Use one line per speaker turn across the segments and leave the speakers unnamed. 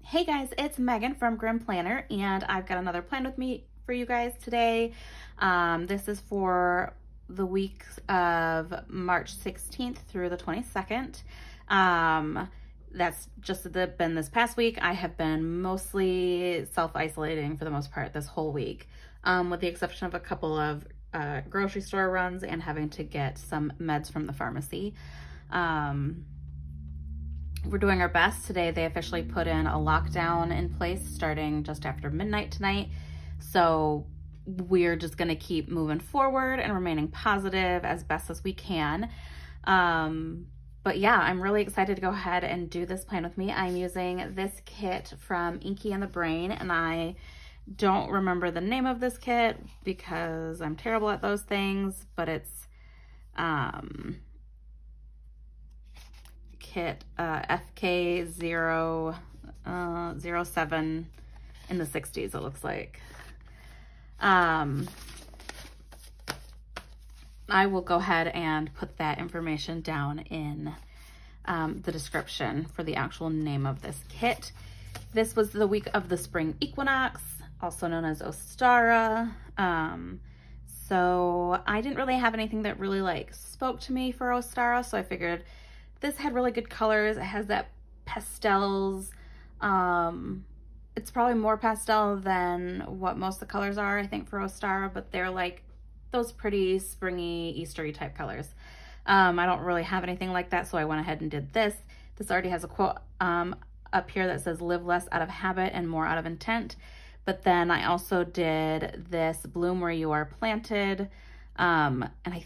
Hey guys, it's Megan from Grim Planner, and I've got another plan with me for you guys today. This is for the week of March 16th through the 22nd. That's just been this past week. I have been mostly self-isolating for the most part this whole week, with the exception of a couple of grocery store runs and having to get some meds from the pharmacy. We're doing our best today. They officially put in a lockdown in place starting just after midnight tonight. So we're just gonna keep moving forward and remaining positive as best as we can. But yeah, I'm really excited to go ahead and do this plan with me. I'm using this kit from Inky and the Brain, and I don't remember the name of this kit because I'm terrible at those things, but it's kit FK007 in the 60s, it looks like. I will go ahead and put that information down in the description for the actual name of this kit. This was the week of the spring equinox, also known as Ostara. So I didn't really have anything that really like spoke to me for Ostara, so I figured this had really good colors. It has that pastels. It's probably more pastel than what most of the colors are, I think, for Ostara, but they're like those pretty springy, Eastery type colors. I don't really have anything like that, so I went ahead and did this. This already has a quote up here that says, "Live less out of habit and more out of intent." But then I also did this "Bloom Where You Are Planted," and I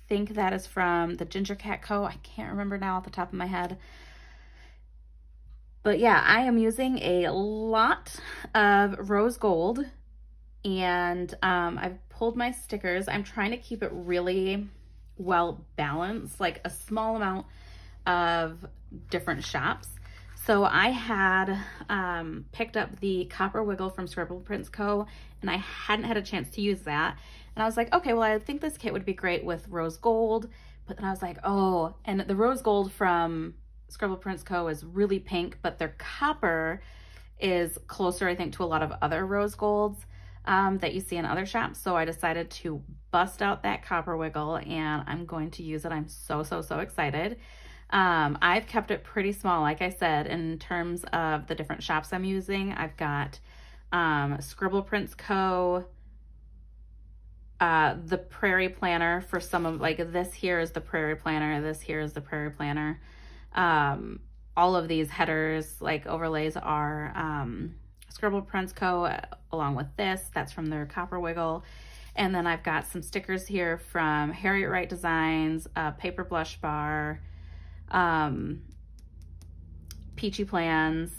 think that is from the Ginger Cat Co. I can't remember now off the top of my head. But yeah, I am using a lot of rose gold, and I've pulled my stickers. I'm trying to keep it really well balanced, like a small amount of different shops. So I had picked up the Copper Wiggle from Scribble Prints Co, and I hadn't had a chance to use that. And I was like, okay, well, I think this kit would be great with rose gold. But then I was like, oh, and the rose gold from Scribble Prints Co is really pink, but their copper is closer, I think, to a lot of other rose golds that you see in other shops. So I decided to bust out that Copper Wiggle, and I'm going to use it. I'm so excited. I've kept it pretty small, like I said, in terms of the different shops I'm using. I've got Scribble Prints Co., the Prairie Planner for some of, like, this here is the Prairie Planner, this here is the Prairie Planner. All of these headers, like overlays, are Scribble Prints Co. along with this. That's from their Copper Wiggle. And then I've got some stickers here from Harriet Wright Designs, Paper Blush Bar, Peachy Plans.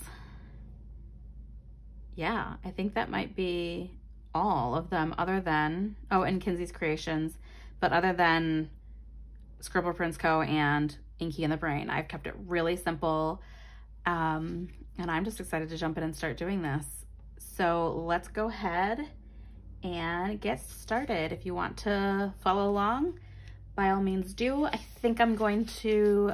Yeah, I think that might be all of them, other than, oh, and Kinzi's Creations, but other than Scribble Prints Co. and Inky and the Brain. I've kept it really simple, and I'm just excited to jump in and start doing this. So let's go ahead and get started. If you want to follow along, by all means do. I think I'm going to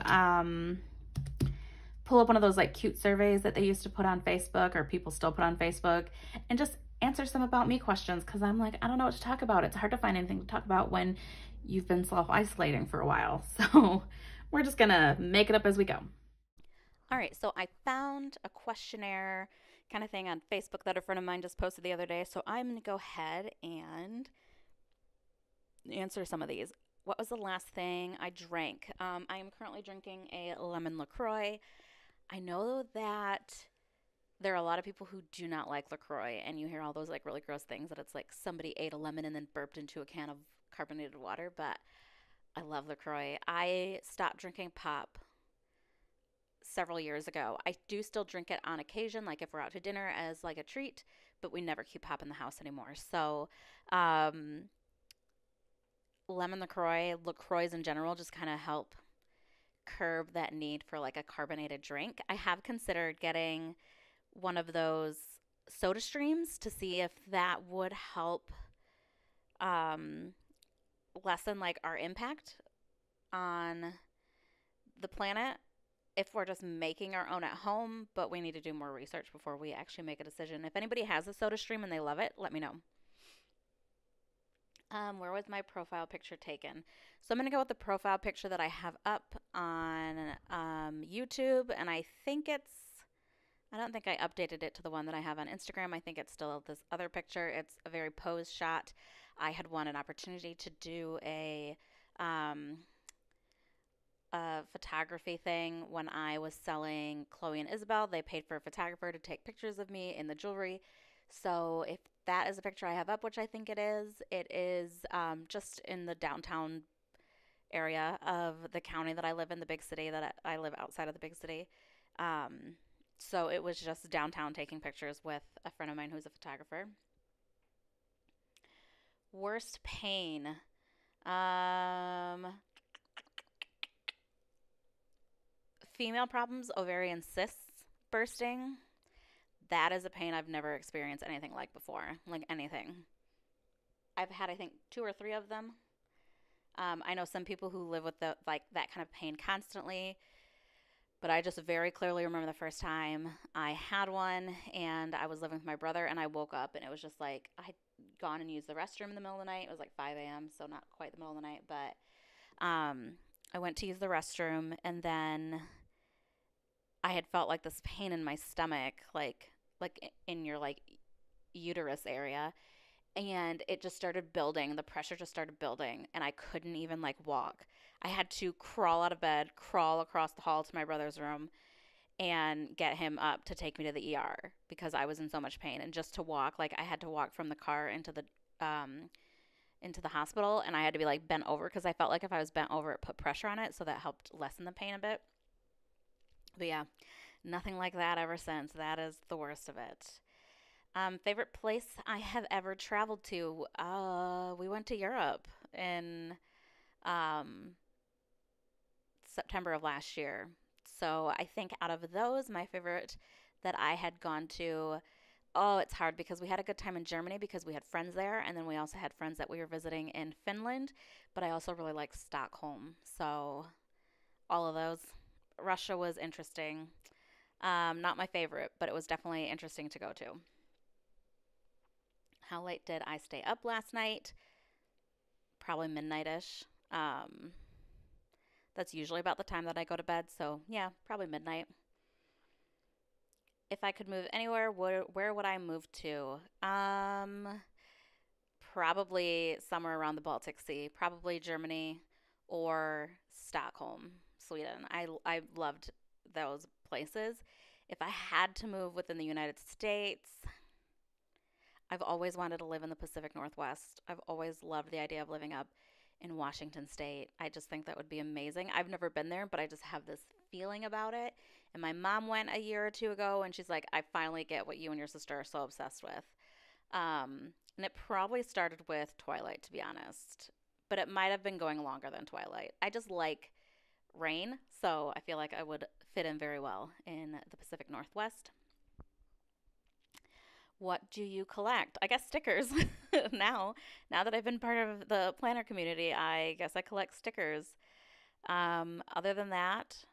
pull up one of those like cute surveys that they used to put on Facebook, or people still put on Facebook, and just answer some about me questions, because I'm like, I don't know what to talk about. It's hard to find anything to talk about when you've been self-isolating for a while. So we're just gonna make it up as we go. All right, so I found a questionnaire kind of thing on Facebook that a friend of mine just posted the other day. So I'm gonna go ahead and answer some of these. What was the last thing I drank? I am currently drinking a lemon LaCroix. I know that there are a lot of people who do not like LaCroix, and you hear all those like really gross things that it's like somebody ate a lemon and then burped into a can of carbonated water, but I love LaCroix. I stopped drinking pop several years ago. I do still drink it on occasion, like if we're out to dinner as like a treat, but we never keep pop in the house anymore. So lemon LaCroix, LaCroix in general, just kind of help curb that need for like a carbonated drink. I have considered getting one of those soda streams to see if that would help lessen like our impact on the planet if we're just making our own at home, but we need to do more research before we actually make a decision. If anybody has a soda stream and they love it, let me know. Where was my profile picture taken? So I'm going to go with the profile picture that I have up on YouTube, and I don't think I updated it to the one that I have on Instagram. I think it's still this other picture. It's a very posed shot. I had won an opportunity to do um, a photography thing when I was selling Chloe and Isabel. They paid for a photographer to take pictures of me in the jewelry. So if that is a picture I have up, which I think it is just in the downtown area of the county that I live in, the big city that I live outside of the big city. Um, so it was just downtown taking pictures with a friend of mine who's a photographer. Worst pain. Um, Female problems, ovarian cysts bursting. That is a pain I've never experienced anything like before. Like anything. I've had, I think, two or three of them. I know some people who live with that kind of pain constantly, but I just very clearly remember the first time I had one, and I was living with my brother, and I woke up and it was just like I had gone and used the restroom in the middle of the night. It was like 5 a.m., so not quite the middle of the night, but I went to use the restroom, and then I had felt like this pain in my stomach, like in your like uterus area, and it just started building. The pressure just started building, and I couldn't even like walk. I had to crawl out of bed, crawl across the hall to my brother's room, and get him up to take me to the ER because I was in so much pain. And just to walk, like I had to walk from the car um into the hospital, and I had to be like bent over because I felt like if I was bent over, it put pressure on it, so that helped lessen the pain a bit. But yeah, nothing like that ever since. That is the worst of it. Favorite place I have ever traveled to? We went to Europe in um, September of last year. So I think out of those, my favorite that I had gone to, oh, it's hard because we had a good time in Germany because we had friends there, and then we also had friends that we were visiting in Finland. But I also really like Stockholm. So all of those. Russia was interesting. Not my favorite, but it was definitely interesting to go to. How late did I stay up last night? Probably midnight-ish. That's usually about the time that I go to bed, so yeah, probably midnight. If I could move anywhere, where would I move to? Probably somewhere around the Baltic Sea, probably Germany or Stockholm, Sweden. I loved those places. If I had to move within the United States, I've always wanted to live in the Pacific Northwest. I've always loved the idea of living up in Washington State. I just think that would be amazing. I've never been there, but I just have this feeling about it. And my mom went a year or two ago, and she's like, I finally get what you and your sister are so obsessed with. And it probably started with Twilight, to be honest, but it might have been going longer than Twilight. I just like rain, so I feel like I would fit in very well in the Pacific Northwest. What do you collect? I guess stickers. now, now that I've been part of the planner community, I guess I collect stickers. Other than that,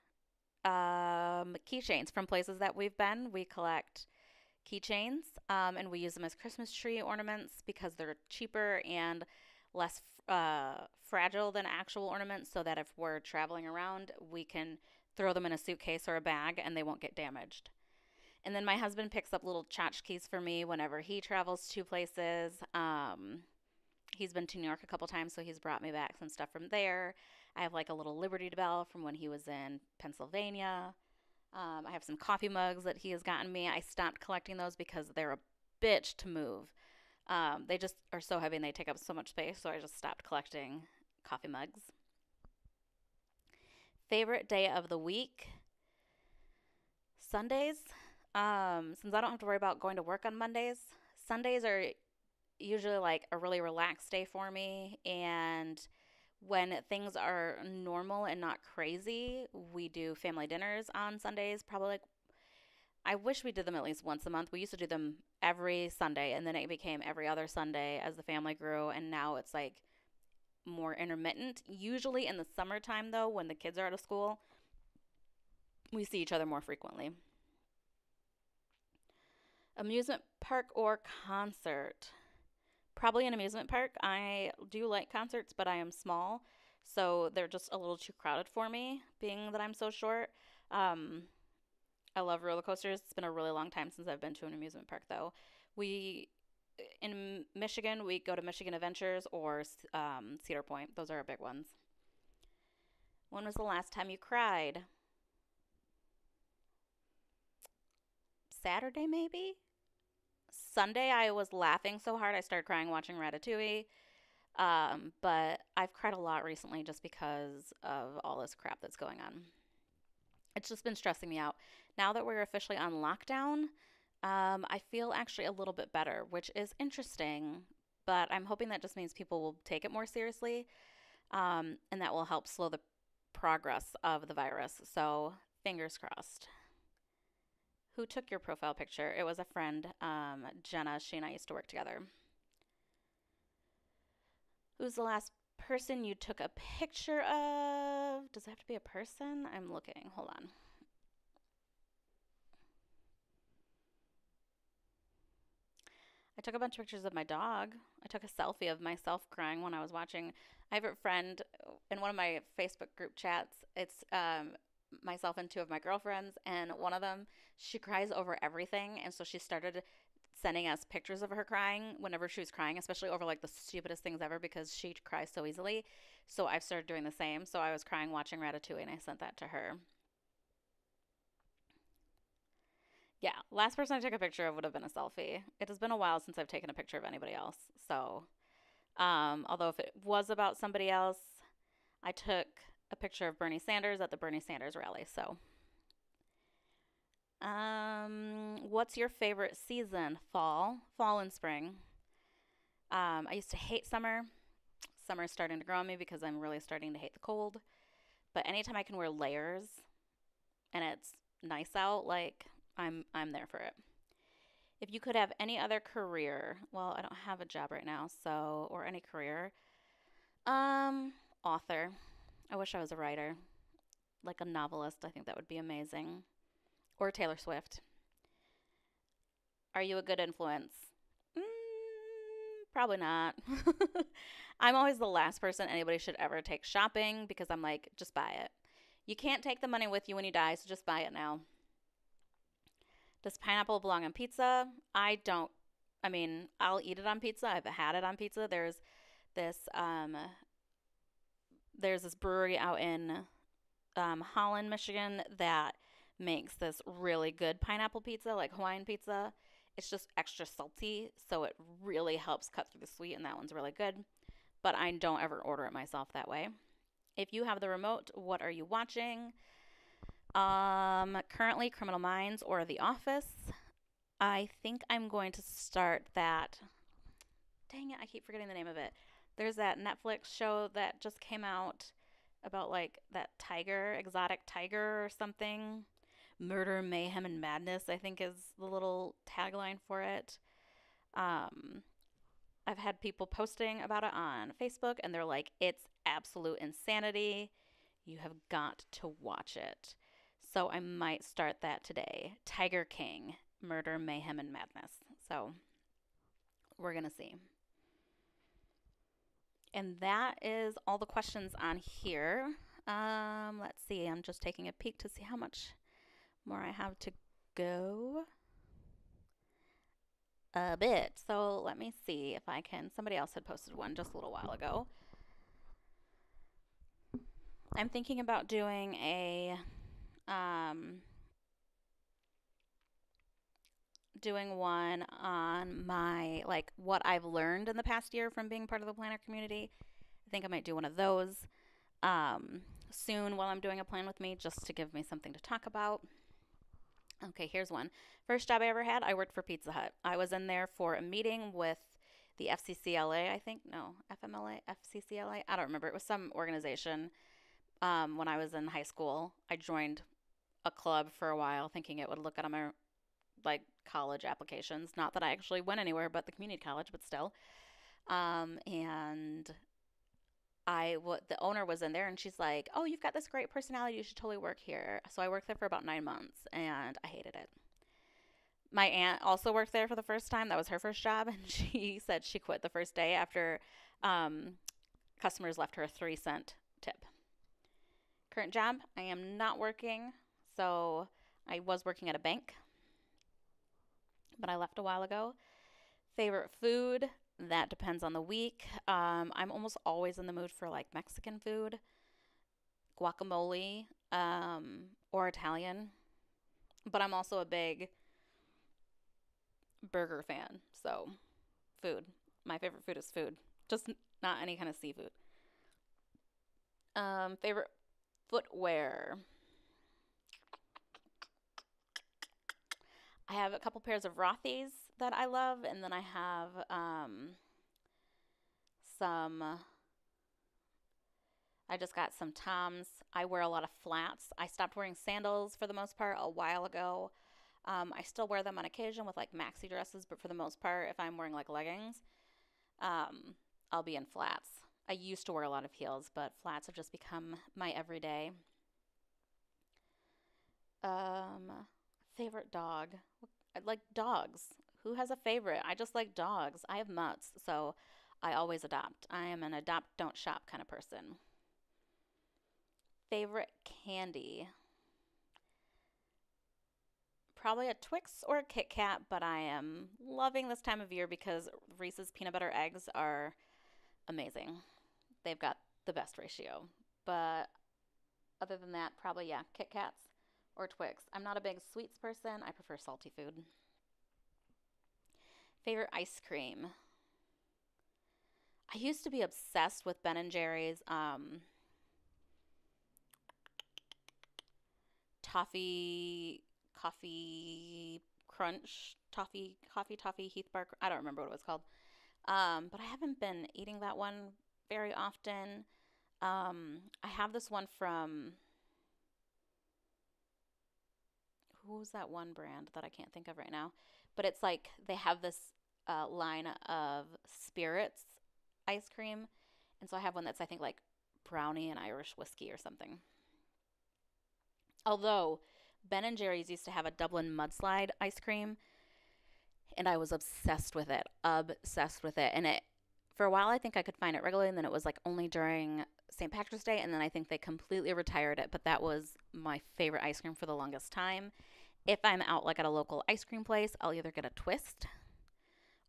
keychains from places that we've been. We collect keychains, and we use them as Christmas tree ornaments because they're cheaper and less fragile than actual ornaments, so that if we're traveling around, we can throw them in a suitcase or a bag and they won't get damaged. And then my husband picks up little tchotchkes for me whenever he travels to places. He's been to New York a couple times, so he's brought me back some stuff from there. I have like a little Liberty Bell from when he was in Pennsylvania. I have some coffee mugs that he has gotten me. I stopped collecting those because they're a bitch to move. They just are so heavy and they take up so much space, so I just stopped collecting coffee mugs. Favorite day of the week? Sundays. Since I don't have to worry about going to work on Mondays, Sundays are usually like a really relaxed day for me. And when things are normal and not crazy, we do family dinners on Sundays. Probably like, I wish we did them at least once a month. We used to do them every Sunday, and then it became every other Sunday as the family grew. And now it's like more intermittent. Usually in the summertime, though, when the kids are out of school, we see each other more frequently. Amusement park or concert? Probably an amusement park. I do like concerts, but I am small, so they're just a little too crowded for me, being that I'm so short. Um, I love roller coasters. It's been a really long time since I've been to an amusement park, though. We in Michigan, we go to Michigan Adventures or Cedar Point. Those are our big ones. When was the last time you cried? Saturday, maybe? Sunday, I was laughing so hard I started crying watching Ratatouille. But I've cried a lot recently just because of all this crap that's going on. It's just been stressing me out. Now that we're officially on lockdown, I feel actually a little bit better, which is interesting. But I'm hoping that just means people will take it more seriously, and that will help slow the progress of the virus. So fingers crossed. Who took your profile picture? It was a friend, Jenna. She and I used to work together. Who's the last person you took a picture of? Does it have to be a person? I'm looking. Hold on. I took a bunch of pictures of my dog. I took a selfie of myself crying when I was watching. I have a friend in one of my Facebook group chats. It's myself and two of my girlfriends, and one of them, she cries over everything. And so she started sending us pictures of her crying whenever she was crying, especially over like the stupidest things ever because she cries so easily. So I've started doing the same. So I was crying watching Ratatouille and I sent that to her. Yeah, last person I took a picture of would have been a selfie. It has been a while since I've taken a picture of anybody else. So, although if it was about somebody else, I took a picture of Bernie Sanders at the Bernie Sanders rally. So, what's your favorite season? Fall and spring. I used to hate summer. Summer is starting to grow on me because I'm really starting to hate the cold. But anytime I can wear layers and it's nice out, like I'm there for it. If you could have any other career, well, I don't have a job right now, so or any career. Author. I wish I was a writer, like a novelist. I think that would be amazing. Or Taylor Swift. Are you a good influence? Probably not. I'm always the last person anybody should ever take shopping because I'm like, just buy it. You can't take the money with you when you die, so just buy it now. Does pineapple belong on pizza? I don't. I mean, I'll eat it on pizza. I've had it on pizza. This there's this brewery out in Holland, Michigan that makes this really good pineapple pizza, like Hawaiian pizza. It's just extra salty, so it really helps cut through the sweet, and that one's really good. But I don't ever order it myself that way. If you have the remote, what are you watching? Currently Criminal Minds or The Office. I think I'm going to start that. Dang it, I keep forgetting the name of it. There's that Netflix show that just came out about like that tiger, exotic tiger or something. Murder, Mayhem, and Madness, I think is the little tagline for it. Um, I've had people posting about it on Facebook and they're like, it's absolute insanity. You have got to watch it. So I might start that today. Tiger King, Murder, Mayhem, and Madness. So we're going to see. And that is all the questions on here. Let's see. I'm just taking a peek to see how much more I have to go. A bit. So let me see if I can. Somebody else had posted one just a little while ago. I'm thinking about doing doing one on my like what I've learned in the past year from being part of the planner community. I think I might do one of those soon while I'm doing a plan with me just to give me something to talk about. Okay, here's one. First job I ever had, I worked for Pizza Hut. I was in there for a meeting with the FCCLA, I think. No, FMLA, FCCLA. I don't remember. It was some organization when I was in high school. I joined a club for a while thinking it would look at my like college applications. Not that I actually went anywhere but the community college, but still. And the owner was in there and she's like, "Oh, you've got this great personality. You should totally work here." So I worked there for about 9 months and I hated it. My aunt also worked there for the first time. That was her first job, and she said she quit the first day after um, customers left her a 3 cent tip. Current job, I am not working. So I was working at a bank, but I left a while ago. Favorite food, that depends on the week. I'm almost always in the mood for like Mexican food, guacamole, or Italian. But I'm also a big burger fan. So, food. My favorite food is food, just not any kind of seafood. Favorite footwear. I have a couple pairs of Rothy's that I love, and then I have some. I just got some Toms. I wear a lot of flats. I stopped wearing sandals for the most part a while ago. I still wear them on occasion with like maxi dresses, but for the most part, if I'm wearing like leggings, I'll be in flats. I used to wear a lot of heels, but flats have just become my everyday. Favorite dog. I like dogs. Who has a favorite? I just like dogs. I have mutts, so I always adopt. I am an adopt, don't shop kind of person. Favorite candy. Probably a Twix or a Kit Kat, but I am loving this time of year because Reese's peanut butter eggs are amazing. They've got the best ratio. But other than that, probably, yeah, Kit Kats or Twix. I'm not a big sweets person. I prefer salty food. Favorite ice cream. I used to be obsessed with Ben and Jerry's toffee coffee crunch toffee Heath Bar. I don't remember what it was called. But I haven't been eating that one very often. I have this one from who's that one brand that I can't think of right now? But it's like they have this line of spirits ice cream, and so I have one that's I think like brownie and Irish whiskey or something. Although Ben and Jerry's used to have a Dublin mudslide ice cream, and I was obsessed with it. And it for a while I think I could find it regularly, and then it was like only during St. Patrick's Day, and then I think they completely retired it. But that was my favorite ice cream for the longest time. If I'm out like at a local ice cream place, I'll either get a twist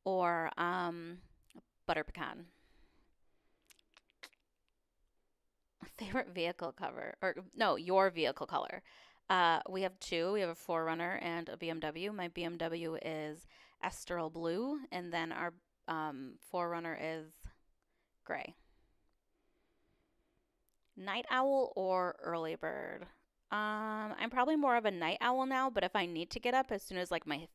or butter pecan. Favorite vehicle cover, or no, your vehicle color. We have two. We have a 4Runner and a BMW. My BMW is Estoril blue, and then our 4Runner is gray. Night owl or early bird? I'm probably more of a night owl now, but if I need to get up as soon as like my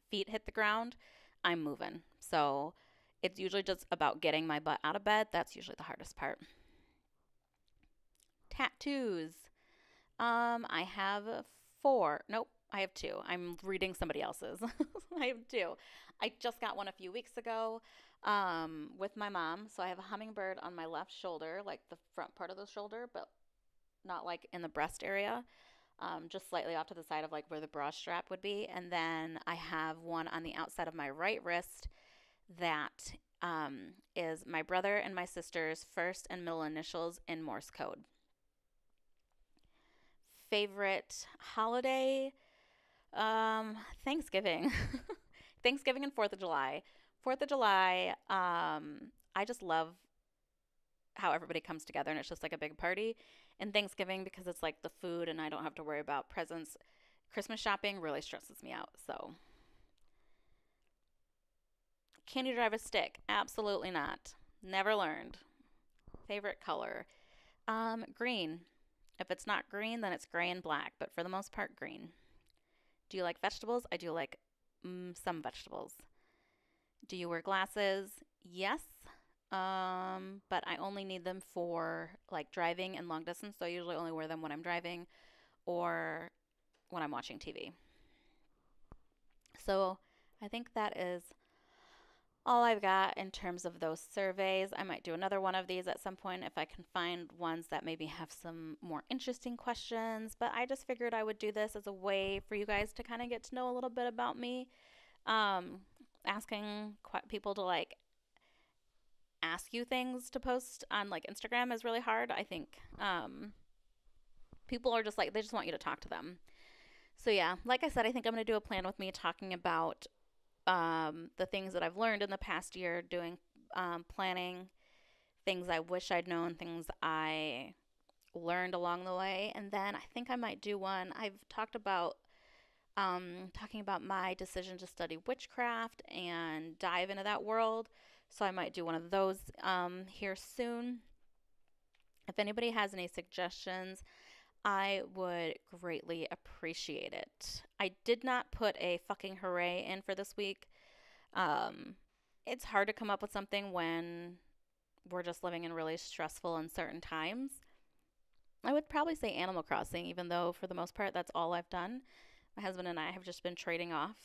feet hit the ground, I'm moving. So it's usually just about getting my butt out of bed. That's usually the hardest part. Tattoos. I have four. Nope, I have two. I'm reading somebody else's. I have two. I just got one a few weeks ago with my mom. So I have a hummingbird on my left shoulder, like the front part of the shoulder, but not like in the breast area, just slightly off to the side of like where the bra strap would be. And then I have one on the outside of my right wrist that is my brother and my sister's first and middle initials in Morse code. Favorite holiday? Thanksgiving. Thanksgiving and 4th of July. 4th of July, I just love how everybody comes together and it's just like a big party. And Thanksgiving, because it's like the food and I don't have to worry about presents. Christmas shopping really stresses me out. So, can you drive a stick? Absolutely not. Never learned. Favorite color? Green. If it's not green, then it's gray and black, but for the most part, green. Do you like vegetables? I do like some vegetables. Do you wear glasses? Yes. But I only need them for like driving and long distance, so I usually only wear them when I'm driving or when I'm watching TV. So I think that is all I've got in terms of those surveys. I might do another one of these at some point if I can find ones that maybe have some more interesting questions. But I just figured I would do this as a way for you guys to kind of get to know a little bit about me. Asking people to like ask you things to post on like Instagram is really hard. I think people are just like, they just want you to talk to them. So yeah, like I said, I think I'm going to do a plan with me talking about the things that I've learned in the past year doing planning, things I wish I'd known, things I learned along the way. And then I think I might do one. I've talked about talking about my decision to study witchcraft and dive into that world. So I might do one of those here soon. If anybody has any suggestions, I would greatly appreciate it. I did not put a fucking hooray in for this week. It's hard to come up with something when we're just living in really stressful, uncertain times. I would probably say Animal Crossing, even though for the most part that's all I've done. My husband and I have just been trading off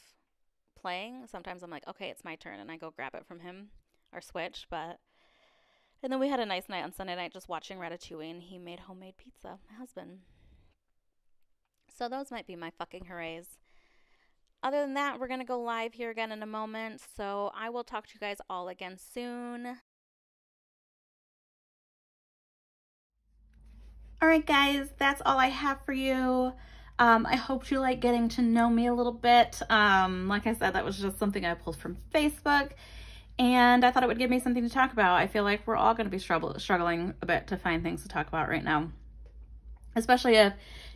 playing. Sometimes I'm like, okay, it's my turn, and I go grab it from him, or switch, and then we had a nice night on Sunday night just watching Ratatouille, and he made homemade pizza, my husband. So those might be my fucking hoorays. Other than that, we're going to go live here again in a moment, so I will talk to you guys all again soon. All right, guys, that's all I have for you. I hope you like getting to know me a little bit. Like I said, that was just something I pulled from Facebook, and I thought it would give me something to talk about. I feel like we're all going to be struggling a bit to find things to talk about right now. Especially if,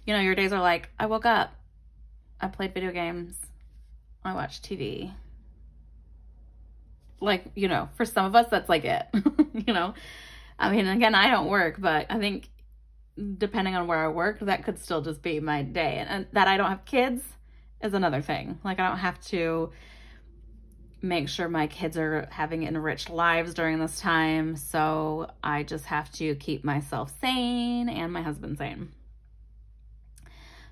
you know, your days are like, I woke up, I played video games, I watched TV. Like, you know, for some of us, that's like it, you know? I mean, again, I don't work, but I think depending on where I work, that could still just be my day. And that I don't have kids is another thing. Like, I don't have to make sure my kids are having enriched lives during this time. So I just have to keep myself sane and my husband sane.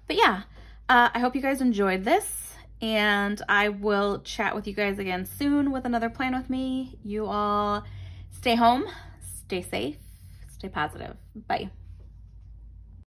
But yeah, I hope you guys enjoyed this, and I will chat with you guys again soon with another plan with me. You all stay home, stay safe, stay positive. Bye.